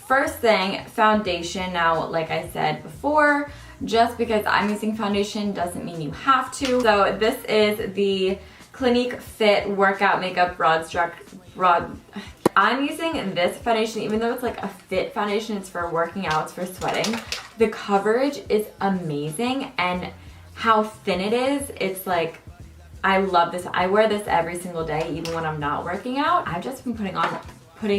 First thing, foundation. Now, like I said before, just because I'm using foundation doesn't mean you have to. So this is the Clinique Fit Workout Makeup I'm using this foundation, even though it's like a fit foundation, it's for working out, it's for sweating. The coverage is amazing, and how thin it is, it's like, I love this. I wear this every single day, even when I'm not working out. I've just been putting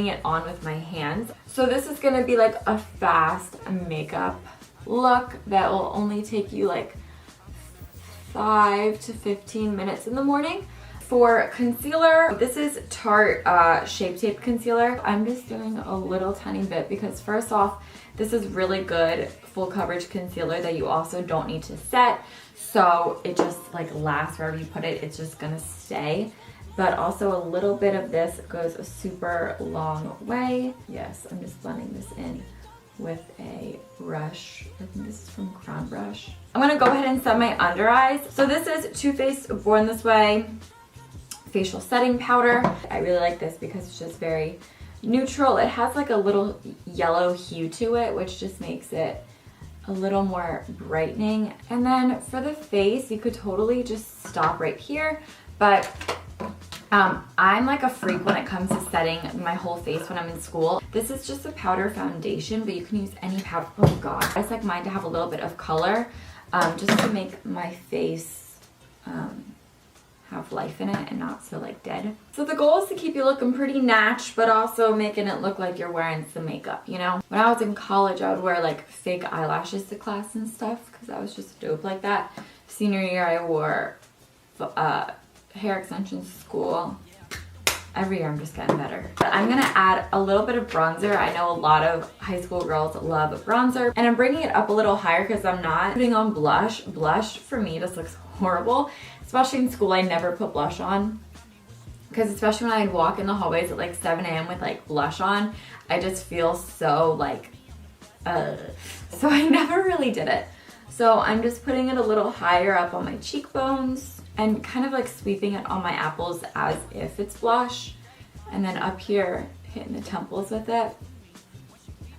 it on with my hands. So this is gonna be like a fast makeup look that will only take you like 5 to 15 minutes in the morning. For concealer, this is Tarte Shape Tape Concealer. I'm just doing a little tiny bit because first off, this is really good full coverage concealer that you also don't need to set. So it just like lasts wherever you put it, it's just gonna stay. But also a little bit of this goes a super long way. Yes, I'm just blending this in with a brush. I think this is from Crown Brush. I'm gonna go ahead and set my under eyes. So this is Too Faced Born This Way facial setting powder. I really like this because it's just very neutral. It has like a little yellow hue to it, which just makes it a little more brightening. And then for the face, you could totally just stop right here, but I'm like a freak when it comes to setting my whole face when I'm in school. This is just a powder foundation, but you can use any powder. Oh god, I just like mine to have a little bit of color, just to make my face have life in it and not so like dead. So the goal is to keep you looking pretty natch, but also making it look like you're wearing some makeup, you know? When I was in college, I would wear like fake eyelashes to class and stuff because I was just dope like that. Senior year, I wore hair extensions to school. Every year I'm just getting better. But I'm gonna add a little bit of bronzer. I know a lot of high school girls love bronzer, and I'm bringing it up a little higher because I'm not putting on blush. Blush for me just looks horrible. Especially in school, I never put blush on because especially when I'd walk in the hallways at like 7 a.m. with like blush on, I just feel so like, so I never really did it. So I'm just putting it a little higher up on my cheekbones and kind of like sweeping it on my apples as if it's blush, and then up here hitting the temples with it.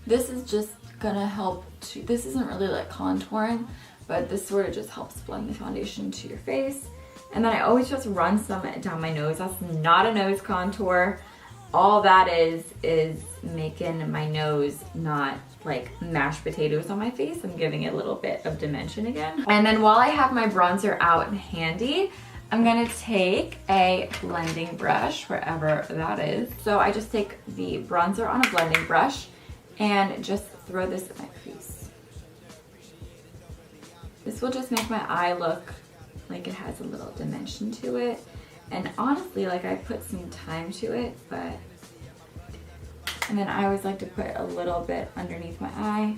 This is just gonna help to, this isn't really like contouring, but this sort of just helps blend the foundation to your face. And then I always just run some down my nose. That's not a nose contour. All that is making my nose not like mashed potatoes on my face. I'm giving it a little bit of dimension again. And then while I have my bronzer out and handy, I'm gonna take a blending brush, wherever that is. So I just take the bronzer on a blending brush and just throw this in my crease. This will just make my eye look like it has a little dimension to it. And honestly, like I put some time to it, but, and then I always like to put a little bit underneath my eye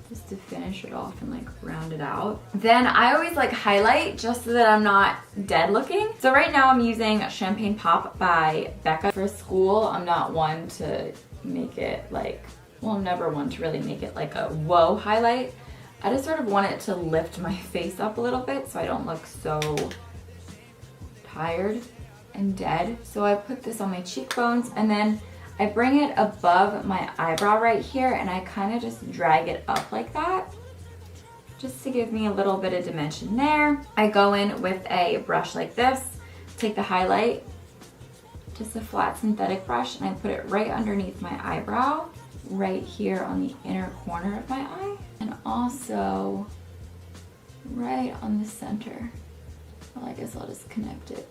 just to finish it off and like round it out. Then I always like highlight just so that I'm not dead looking. So right now I'm using Champagne Pop by Becca. For school, I'm not one to make it like, well, I'm never one to really make it like a whoa highlight. I just sort of want it to lift my face up a little bit so I don't look so tired and dead. So I put this on my cheekbones and then I bring it above my eyebrow right here and I kind of just drag it up like that just to give me a little bit of dimension there. I go in with a brush like this, take the highlight, just a flat synthetic brush, and I put it right underneath my eyebrow, right here on the inner corner of my eye, and also right on the center. Well, I guess I'll just connect it.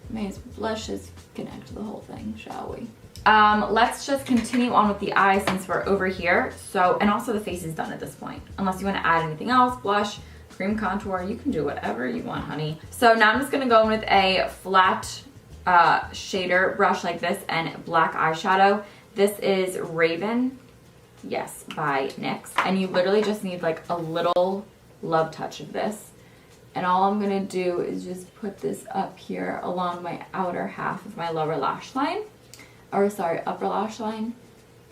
Let's just connect the whole thing, shall we? Let's just continue on with the eye since we're over here. So, and also the face is done at this point. Unless you want to add anything else, blush, cream contour, you can do whatever you want, honey. So now I'm just gonna go in with a flat shader brush like this and black eyeshadow. This is Raven, yes, by NYX. And you literally just need like a little love touch of this. And all I'm gonna do is just put this up here along my outer half of my lower lash line, or sorry, upper lash line,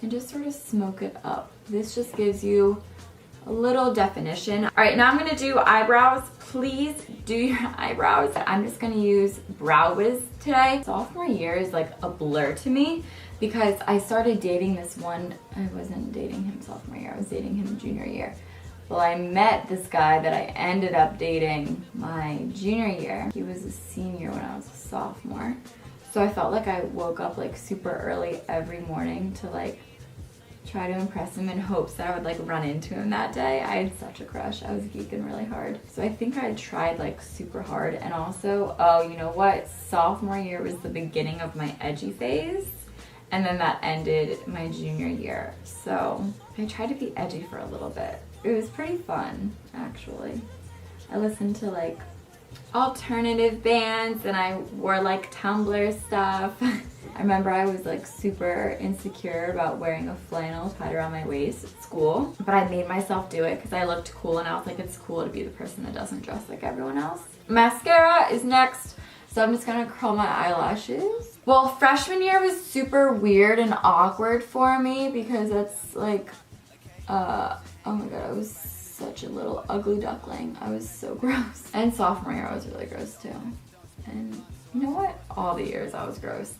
and just sort of smoke it up. This just gives you a little definition. All right, now I'm gonna do eyebrows. Please do your eyebrows. I'm just gonna use Brow Wiz today. Sophomore year is like a blur to me. because I started dating this one, I wasn't dating him sophomore year, I was dating him junior year. Well, I met this guy that I ended up dating my junior year. He was a senior when I was a sophomore. So I felt like I woke up like super early every morning to like try to impress him in hopes that I would like run into him that day. I had such a crush. I was geeking really hard. So I think I tried like super hard. And also, oh, you know what? Sophomore year was the beginning of my edgy phase. And then that ended my junior year. So I tried to be edgy for a little bit. It was pretty fun, actually. I listened to like alternative bands and I wore like Tumblr stuff. I remember I was like super insecure about wearing a flannel tied around my waist at school, but I made myself do it because I looked cool and I was like, it's cool to be the person that doesn't dress like everyone else. Mascara is next, so I'm just gonna curl my eyelashes. Well, freshman year was super weird and awkward for me because it's like, oh my god, I was such a little ugly duckling. I was so gross. And sophomore year I was really gross too. And you know what? All the years I was gross.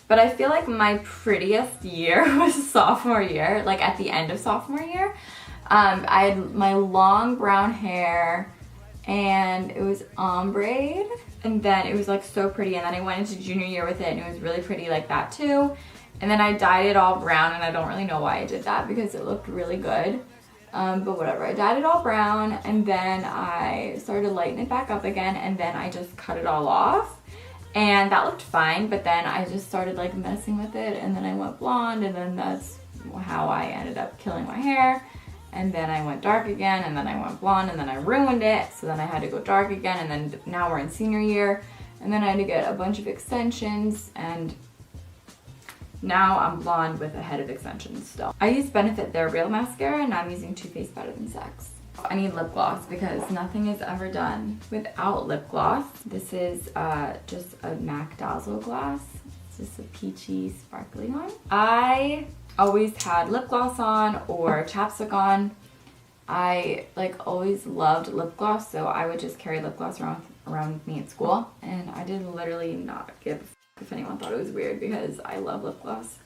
But I feel like my prettiest year was sophomore year, like at the end of sophomore year. I had my long brown hair and it was ombre, and then it was like so pretty, and then I went into junior year with it and it was really pretty like that too. And then I dyed it all brown, and I don't really know why I did that because it looked really good. But whatever, I dyed it all brown and then I started to lighten it back up again, and then I just cut it all off. And that looked fine, but then I just started like messing with it, and then I went blonde, and then that's how I ended up killing my hair. And then I went dark again, and then I went blonde, and then I ruined it, so then I had to go dark again, and then now we're in senior year, and then I had to get a bunch of extensions, and now I'm blonde with a head of extensions still. I use Benefit Their Real Mascara, and I'm using Too Faced Better Than Sex. I need lip gloss because nothing is ever done without lip gloss. This is just a MAC Dazzle gloss. It's just a peachy, sparkly one. I always had lip gloss on or chapstick on. I like always loved lip gloss, so I would just carry lip gloss around with me at school. And I did literally not give a f if anyone thought it was weird because I love lip gloss.